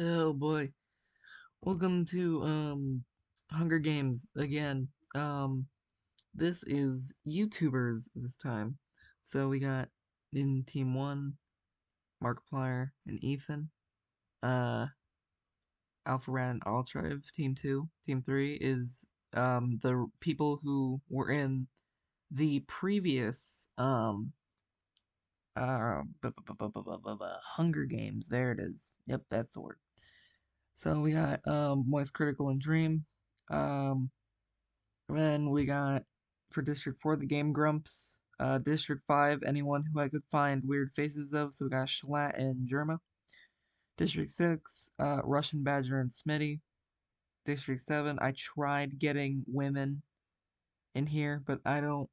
Oh boy. Welcome to Hunger Games again. This is YouTubers this time. So we got in team 1 Markiplier and Ethan. Uh Alpha Rat and Altrive, team 2. Team 3 is the people who were in the previous Hunger Games. There it is. Yep, that's the word. So we got Moist Critical and Dream. Um Then we got for District 4 the Game Grumps. District 5, anyone who I could find weird faces of. So we got Shalat and Germa. District 6, Russian Badger and Smitty. District 7, I tried getting women in here, but I don't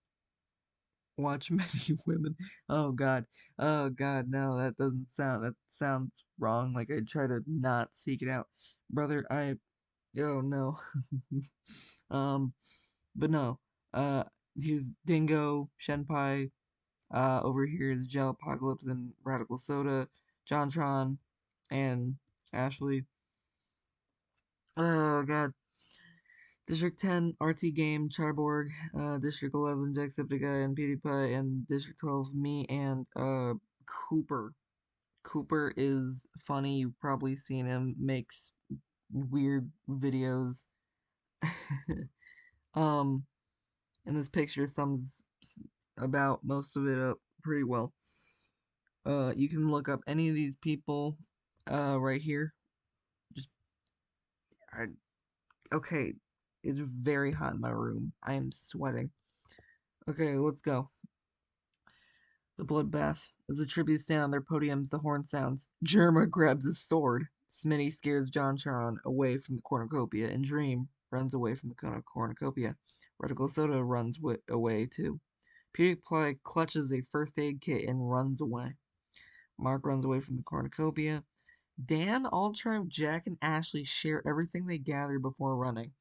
watch many women. Oh god. Oh god, no, that sounds wrong. Like I try to not seek it out. Brother, oh no. um But no, uh, here's Dingo, Shenpai. Over here is Gel Apocalypse and Radical Soda, JonTron, and Ashley. Oh god. District 10, RT Game, Charborg. District 11, Jacksepticeye and PewDiePie, and District 12, me and Cooper. Cooper is funny. You've probably seen him. Makes weird videos. um, and this picture sums about most of it up pretty well. You can look up any of these people, right here. Just, I, okay, it's very hot in my room. I am sweating. Okay, let's go. The bloodbath. As the tributes stand on their podiums, the horn sounds. Germa grabs a sword. Smitty scares JonTron away from the cornucopia, and Dream runs away from the cornucopia. Radical Soda runs away too. PewDiePie clutches a first aid kit and runs away. Mark runs away from the cornucopia. Dan, Ultra, Jack, and Ashley share everything they gather before running.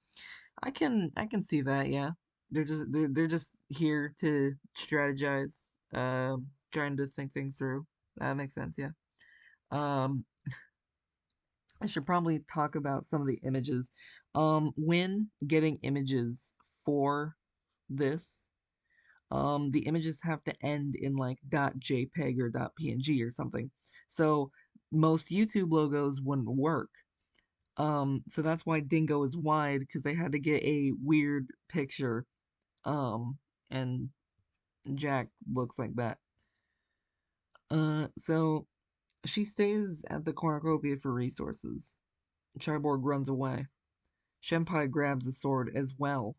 I can see that, yeah. They're just here to strategize, trying to think things through. That makes sense, yeah. Um, I should probably talk about some of the images. When getting images for this, the images have to end in like .jpeg or .png or something. So most YouTube logos wouldn't work. So that's why Dingo is wide, because they had to get a weird picture. And Jack looks like that. So she stays at the cornucopia for resources. Charborg runs away. Shenpai grabs a sword as well.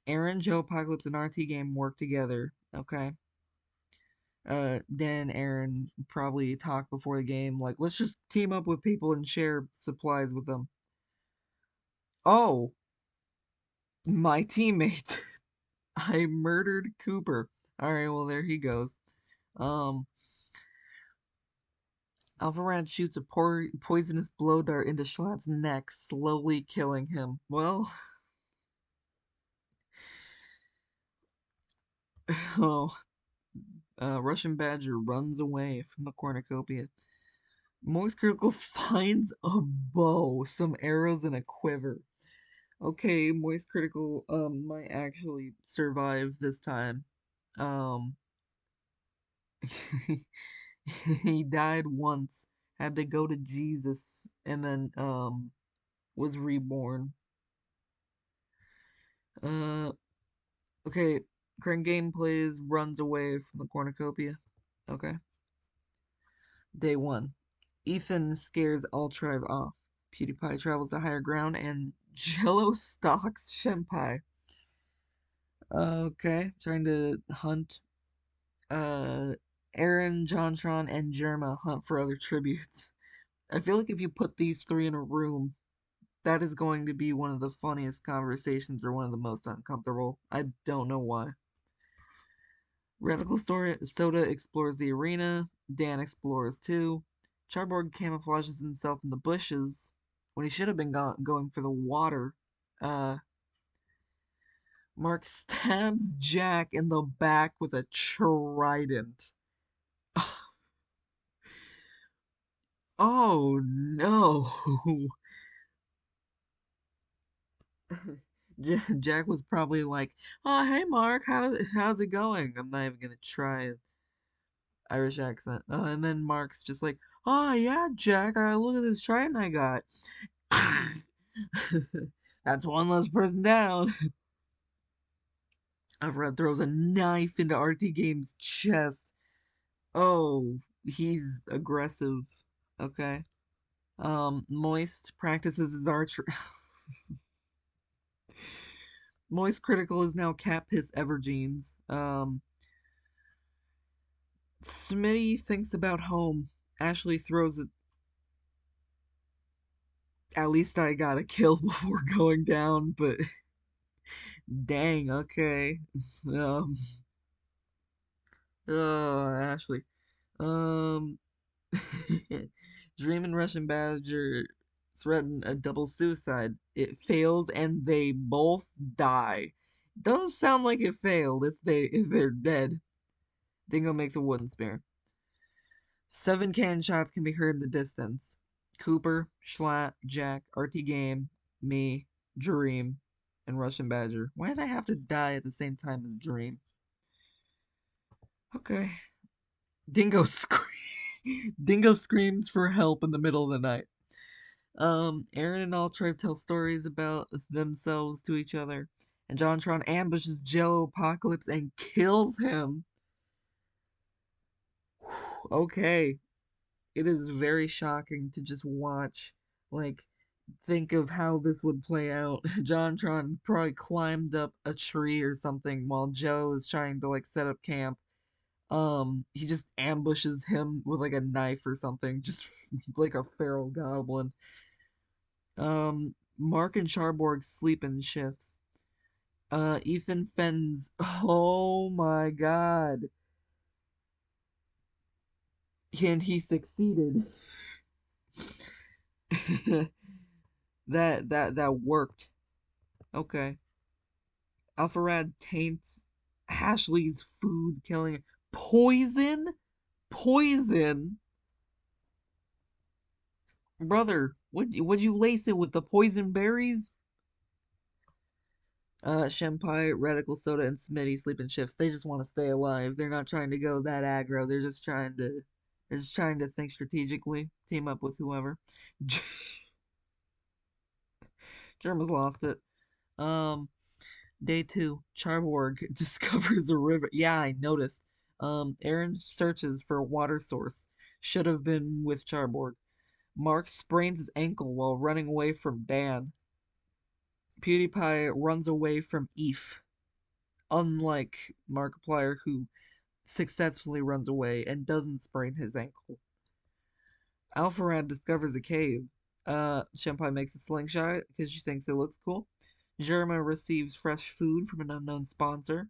Aaron, Joe Apocalypse, and RT Game work together. Okay. Dan, Aaron probably talk before the game, like, let's just team up with people and share supplies with them. Oh, my teammate. I murdered Cooper. Alright, well, there he goes. Um, Alvarad shoots a poisonous blow dart into Schlatt's neck, slowly killing him. Well, oh, Russian Badger runs away from the cornucopia. Moist Critical finds a bow, some arrows, and a quiver. Okay, Moist Critical might actually survive this time. Um, he died once, had to go to Jesus, and then was reborn. Uh, okay, current gameplays runs away from the cornucopia. Okay. Day 1. Ethan scares Altrive off. PewDiePie travels to higher ground and Jello stalks Shenpai. Okay, trying to hunt. Uh, Aaron, JonTron, and Germa hunt for other tributes. I feel like if you put these three in a room, that is going to be one of the funniest conversations or one of the most uncomfortable. I don't know why. Soda explores the arena. Dan explores too. Charborg camouflages himself in the bushes when he should have been going for the water. Uh, Mark stabs Jack in the back with a trident. Oh no. Jack was probably like, "Oh, hey Mark, how's it going?" I'm not even gonna try Irish accent. And then Mark's just like, "Oh yeah, Jack, look at this trident I got." That's one less person down. Alfred throws a knife into RT Game's chest. Oh, he's aggressive. Okay. Moist practices his archery. Moist Critical is now Cat Piss Evergenes. Smitty thinks about home. Ashley throws it. At least I got a kill before going down, but dang, okay. Um, Ashley. Um, Dream and Russian Badger threaten a double suicide. It fails and they both die. Doesn't sound like it failed if they're dead. Dingo makes a wooden spear. 7 cannon shots can be heard in the distance. Cooper, Schlatt, Jack, RT Game, me, Dream, and Russian Badger. Why did I have to die at the same time as Dream? Okay. Dingo Dingo screams for help in the middle of the night. Aaron and Altrive tell stories about themselves to each other, and JonTron ambushes Jello Apocalypse and kills him. Okay, it is very shocking to just watch, like, think of how this would play out. JonTron probably climbed up a tree or something while Joe is trying to like set up camp. He just ambushes him with like a knife or something, just like a feral goblin. Mark and Charborg sleep in shifts. Ethan fends. Oh my god. And he succeeded. that worked. Okay. Alpharad taints Ashley's food, killing it. Poison? Poison? Brother, would you lace it with the poison berries? Shenpai, RadicalSoda, and Smitty sleep in shifts. They just want to stay alive. They're not trying to go that aggro. They're just trying to think strategically, team up with whoever. Germa's lost it. Um, Day 2, Charborg discovers a river. Yeah, I noticed. Aaron searches for a water source. Should have been with Charborg. Mark sprains his ankle while running away from Dan. PewDiePie runs away from Eve, unlike Markiplier, who successfully runs away and doesn't sprain his ankle. Alpharad discovers a cave. Shenpai makes a slingshot because she thinks it looks cool. Germa receives fresh food from an unknown sponsor.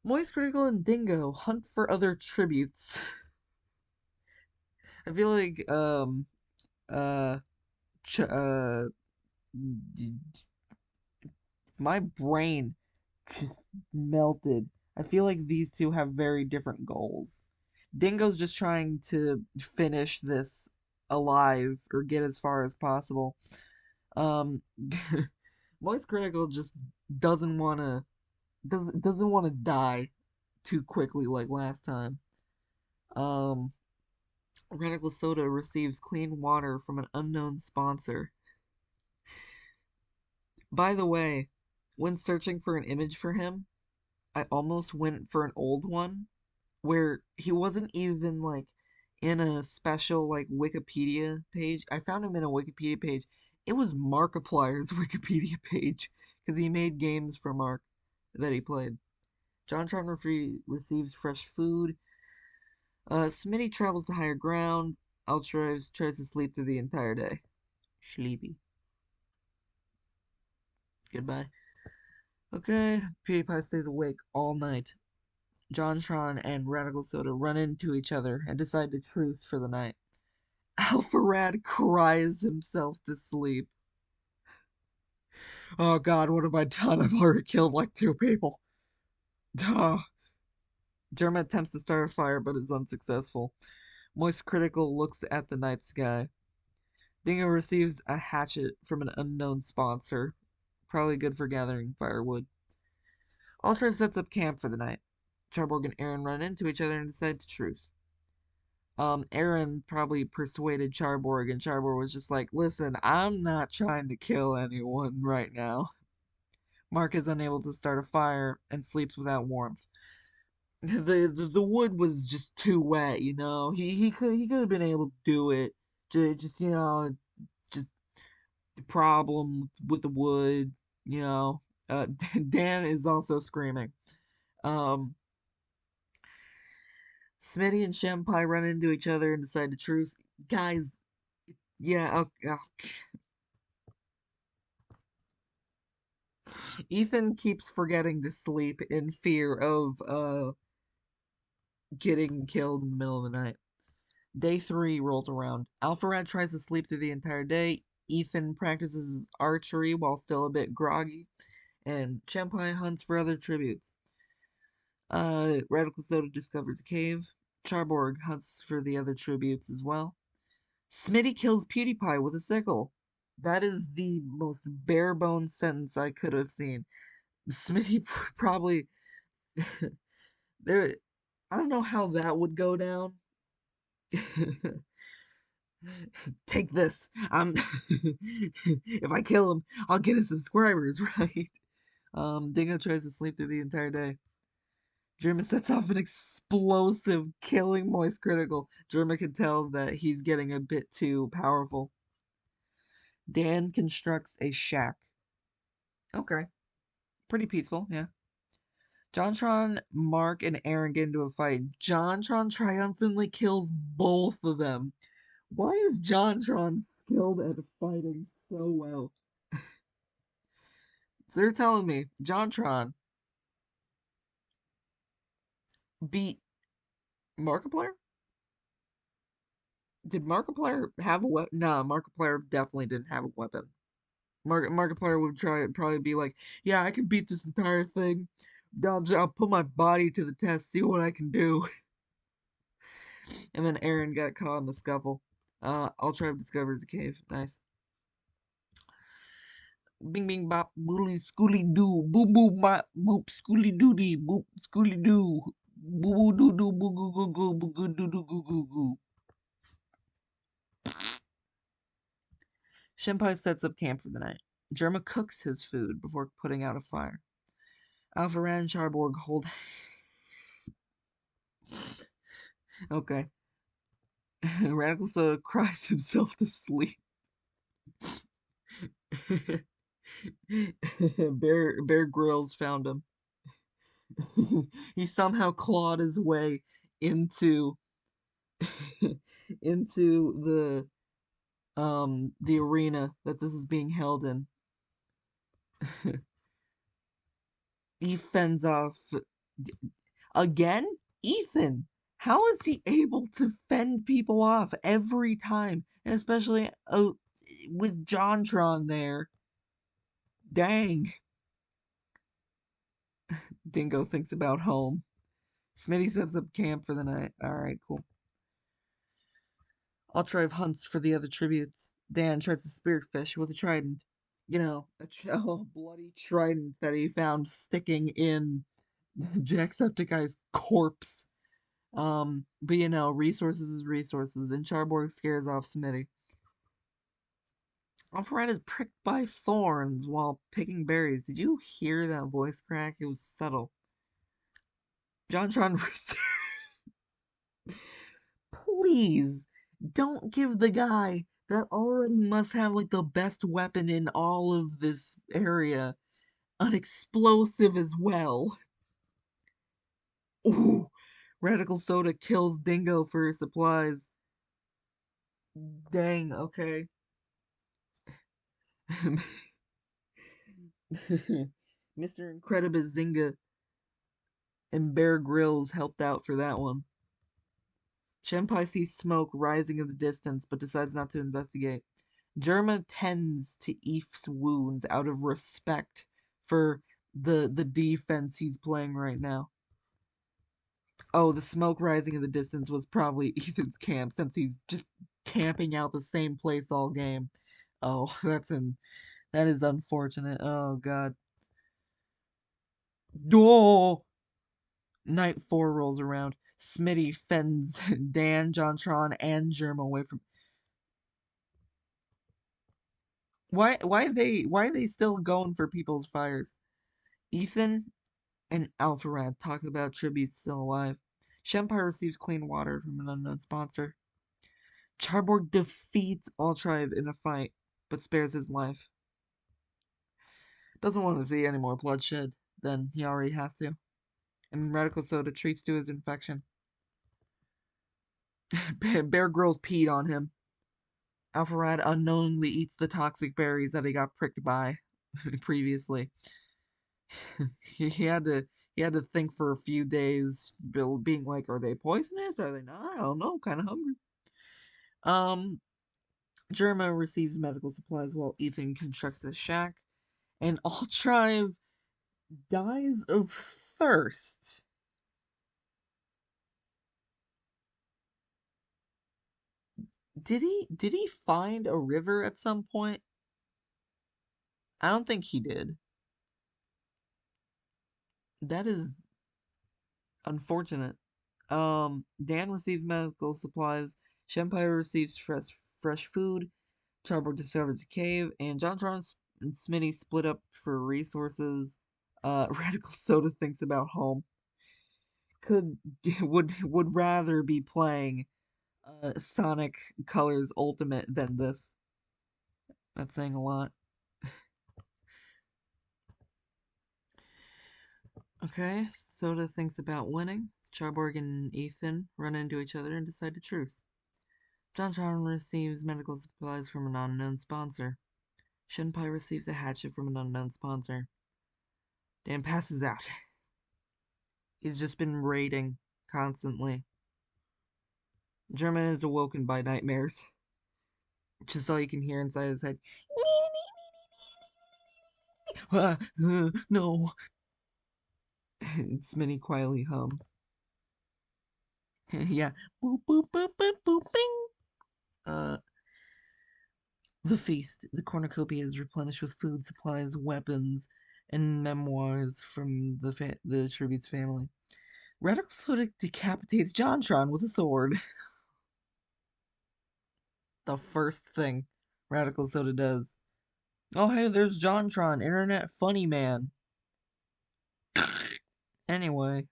Moist Critical and Dingo hunt for other tributes. I feel like uh ch- uh my brain just melted. I feel like these two have very different goals. Dingo's just trying to finish this alive or get as far as possible. Um, Moist Critical just doesn't want to doesn't want to die too quickly like last time. Um, RadicalSoda receives clean water from an unknown sponsor. By the way, when searching for an image for him, I almost went for an old one where he wasn't even like in a special like Wikipedia page. I found him in a Wikipedia page. It was Markiplier's Wikipedia page because he made games for Mark that he played. JonTron receives fresh food. Smitty travels to higher ground. Ultra tries to sleep through the entire day. Sleepy. Goodbye. Okay, PewDiePie stays awake all night. JonTron and RadicalSoda run into each other and decide to truce for the night. Alpharad cries himself to sleep. Oh god, what have I done? I've already killed like 2 people. Duh. Germa attempts to start a fire but is unsuccessful. Moist Critical looks at the night sky. Dingo receives a hatchet from an unknown sponsor. Probably good for gathering firewood. Ultra sets up camp for the night. Charborg and Aaron run into each other and decide to truce. Aaron probably persuaded Charborg, and Charborg was just like, listen, I'm not trying to kill anyone right now. Mark is unable to start a fire and sleeps without warmth. The wood was just too wet, you know. He could have been able to do it. Just just the problem with the wood, you know. Dan is also screaming. Um, Smitty and Shampai run into each other and decide to truce. Guys, yeah, okay. Ethan keeps forgetting to sleep in fear of getting killed in the middle of the night. Day 3 rolls around. Alpharad tries to sleep through the entire day. Ethan practices archery while still a bit groggy, and Shampai hunts for other tributes. RadicalSoda discovers a cave. Charborg hunts for the other tributes as well. Smitty kills PewDiePie with a sickle. That is the most bare bones sentence I could have seen. Smitty probably there. I don't know how that would go down. Take this. If I kill him, I'll get his subscribers, right? Dingo tries to sleep through the entire day. Germa sets off an explosive, killing Moist Critical. Germa can tell that he's getting a bit too powerful. Dan constructs a shack. Okay. Pretty peaceful, yeah. JonTron, Mark, and Aaron get into a fight. JonTron triumphantly kills both of them. Why is JonTron skilled at fighting so well? So they're telling me JonTron beat Markiplier? Did Markiplier have a weapon? Nah, Markiplier definitely didn't have a weapon. Markiplier would probably be like, yeah, I can beat this entire thing. I'll put my body to the test, see what I can do. And then Aaron got caught in the scuffle. Ultra discovers a cave. Nice. Bing bing bop boodly schooly doo boo boo bop boop schooly doody boop schooly doo boo boo doo doo boo goo goo goo boo goo doo doo goo goo goo. Shinpai sets up camp for the night. Germa cooks his food before putting out a fire. Alpharan and Charborg hold. Okay. RadicalSoda cries himself to sleep. Bear Grylls found him. He somehow clawed his way into into the arena that this is being held in. He fends off again. Ethan, how is he able to fend people off every time, and especially with JonTron there? Dang. Dingo thinks about home. Smitty sets up camp for the night. Alright, cool. Ultrive hunts for the other tributes. Dan tries to spearfish with a trident. You know, a bloody trident that he found sticking in Jacksepticeye's corpse. But you know, resources is resources, and Charborg scares off Smitty. Alpharad is pricked by thorns while picking berries. Did you hear that voice crack? It was subtle. JonTron please don't give the guy that already must have like the best weapon in all of this area an explosive as well. Ooh, RadicalSoda kills Dingo for his supplies. Dang, okay. Mr. Incredibazinga and Bear Grylls helped out for that one. Shenpai sees smoke rising in the distance but decides not to investigate. Germa tends to Eef's wounds out of respect for the defense he's playing right now. Oh, the smoke rising in the distance was probably Ethan's camp since he's just camping out the same place all game. Oh, that is unfortunate. Oh god. Oh! Night 4 rolls around. Smitty fends Dan, Jontron, and Germ away from. Why are they still going for people's fires? Ethan and Alpharad talk about tributes still alive. Shempire receives clean water from an unknown sponsor. Charborg defeats Altrive in a fight, but spares his life. Doesn't want to see any more bloodshed than he already has to. And RadicalSoda treats to his infection. Bear Grylls peed on him. Alpharad unknowingly eats the toxic berries that he got pricked by previously. he had to he had to think for a few days, being like, are they poisonous? Are they not? I don't know. Kind of hungry. Germa receives medical supplies while Ethan constructs a shack, and Altrive dies of thirst. Did he find a river at some point? I don't think he did. That is unfortunate. Dan receives medical supplies. Shempire receives fresh food. Charborg discovers a cave, and Jontron and Smitty split up for resources. RadicalSoda thinks about home. Could would rather be playing Sonic Colors Ultimate than this. That's saying a lot. Okay, Soda thinks about winning. Charborg and Ethan run into each other and decide to truce. Jontron receives medical supplies from an unknown sponsor. Shenpai receives a hatchet from an unknown sponsor. Dan passes out. He's just been raiding constantly. German is awoken by nightmares. Just all you can hear inside his head. No. Smitty quietly hums. Yeah. Boop, boop, boop, boop, boop, bing. Uh, the feast. The cornucopia is replenished with food, supplies, weapons, and memoirs from the tribute's family. RadicalSoda decapitates Jontron with a sword. The first thing RadicalSoda does. Oh, hey, there's Jontron, internet funny man. Anyway,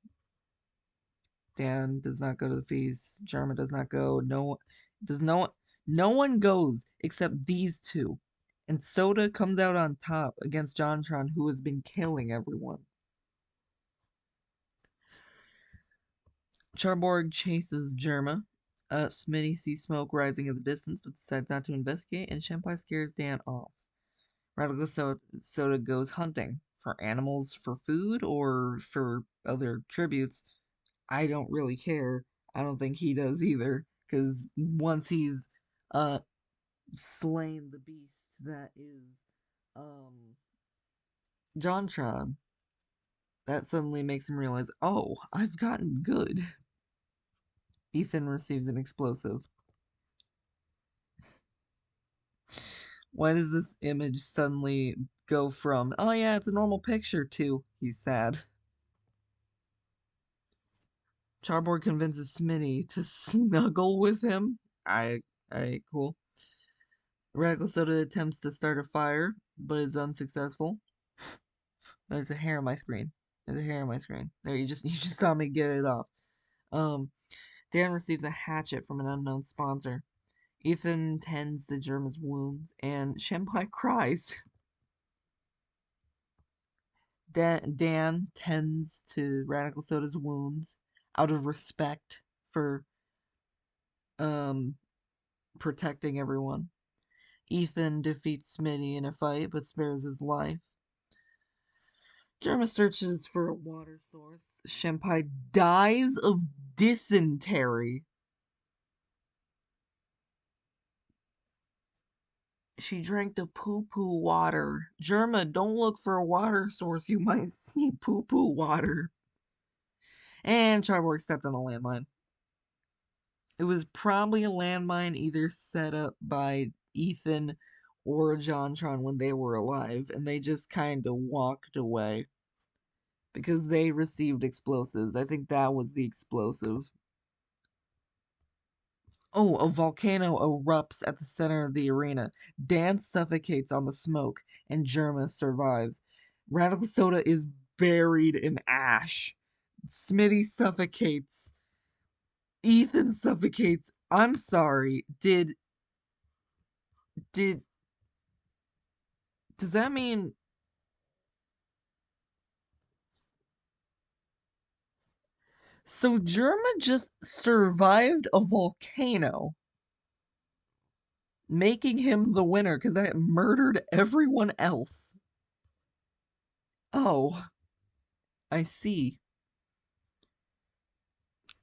Dan does not go to the feast. Jarma does not go. No one goes except these two. And Soda comes out on top against Jontron, who has been killing everyone. Charborg chases Germa. Smitty sees smoke rising in the distance, but decides not to investigate, and Shenpai scares Dan off. RadicalSoda goes hunting for animals for food or for other tributes. I don't really care. I don't think he does either, because once he's uh slain the beast that is um Jontron, that suddenly makes him realize, oh, I've gotten good. Ethan receives an explosive. Why does this image suddenly go from, oh yeah, it's a normal picture, to he's sad? Charborg convinces Smitty to snuggle with him. Cool. RadicalSoda attempts to start a fire, but is unsuccessful. There's a hair on my screen. There's a hair on my screen. There, you just you just saw me get it off. Um, Dan receives a hatchet from an unknown sponsor. Ethan tends to Germa's wounds, and Shenpai cries. Dan tends to RadicalSoda's wounds out of respect for um protecting everyone. Ethan defeats Smitty in a fight, but spares his life. Germa searches for a water source. Shenpai dies of dysentery. She drank the poo-poo water. Germa, don't look for a water source. You might see poo-poo water. And Charborg stepped on a landmine. It was probably a landmine either set up by Ethan or JonTron when they were alive, and they just kind of walked away because they received explosives. I think that was the explosive. Oh, a volcano erupts at the center of the arena. Dan suffocates on the smoke, and Germa survives. RadicalSoda is buried in ash. Smitty suffocates. Ethan suffocates. I'm sorry. Did does that mean so Germa just survived a volcano, making him the winner because I murdered everyone else? Oh, I see.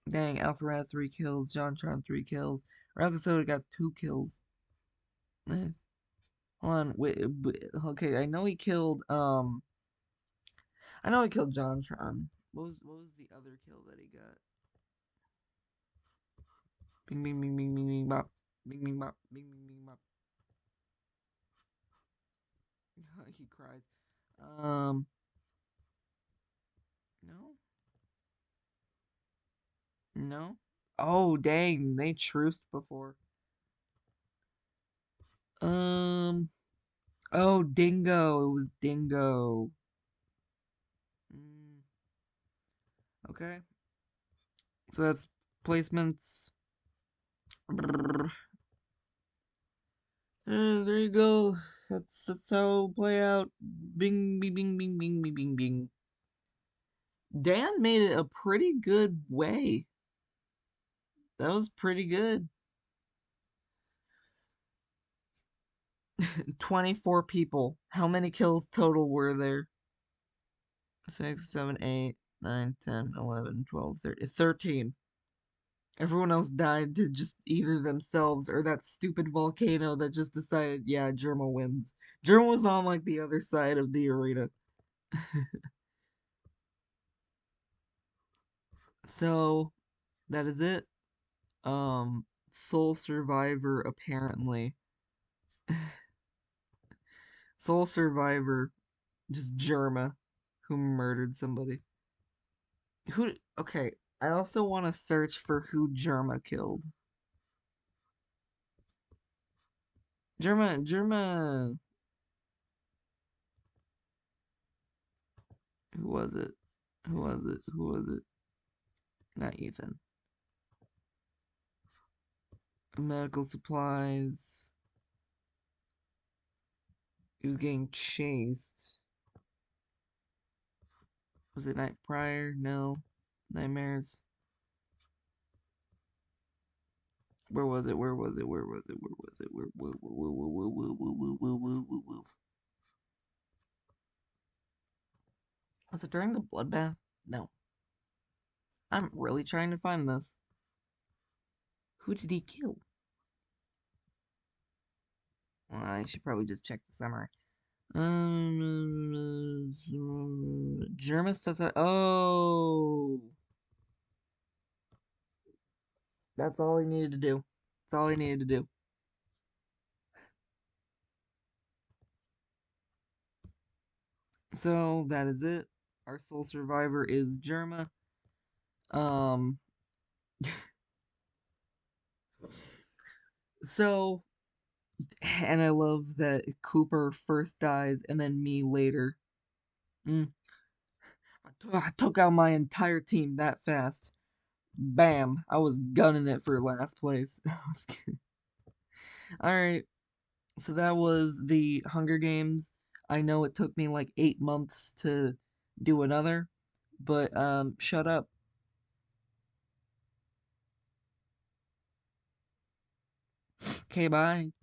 Dang, Alpharad 3 kills, JonTron 3 kills. RadicalSoda got 2 kills. Nice. Hold on, wait, okay, I know he killed JonTron. What was the other kill that he got? Bing bing bing bing bing bing bop. Bing bing bop. Bing bing bing bop. He cries. No? No? Oh dang, they truced before. Um oh Dingo. It was Dingo. Mm, okay. So that's placements. And there you go. That's how it'll play out. Bing bing bing bing bing bing bing bing. Dan made it a pretty good way. That was pretty good. 24 people. How many kills total were there? 6, 7, 8, 9, 10, 11, 12, 13. Everyone else died to just either themselves or that stupid volcano that just decided, yeah, Germa wins. Germa was on like the other side of the arena. So that is it. Sole survivor apparently. Sole survivor, just Germa, who murdered somebody. Who? Okay, I also want to search for who Germa killed. Germa. Who was it? Who was it? Who was it? Not Ethan. Medical supplies. He was getting chased. Was it night prior? No. Nightmares. Where was it? Where was it? Where was it? Where was it? Where was it during the bloodbath? No. I'm really trying to find this. Who did he kill? Well, I should probably just check the summary. German says that. Oh, that's all he needed to do. That's all he needed to do. So that is it. Our sole survivor is Germa. Um. So, and I love that Cooper first dies and then me later. Mm. I took out my entire team that fast. Bam! I was gunning it for last place. All right. So that was the Hunger Games. I know it took me like 8 months to do another, but shut up. Okay, bye.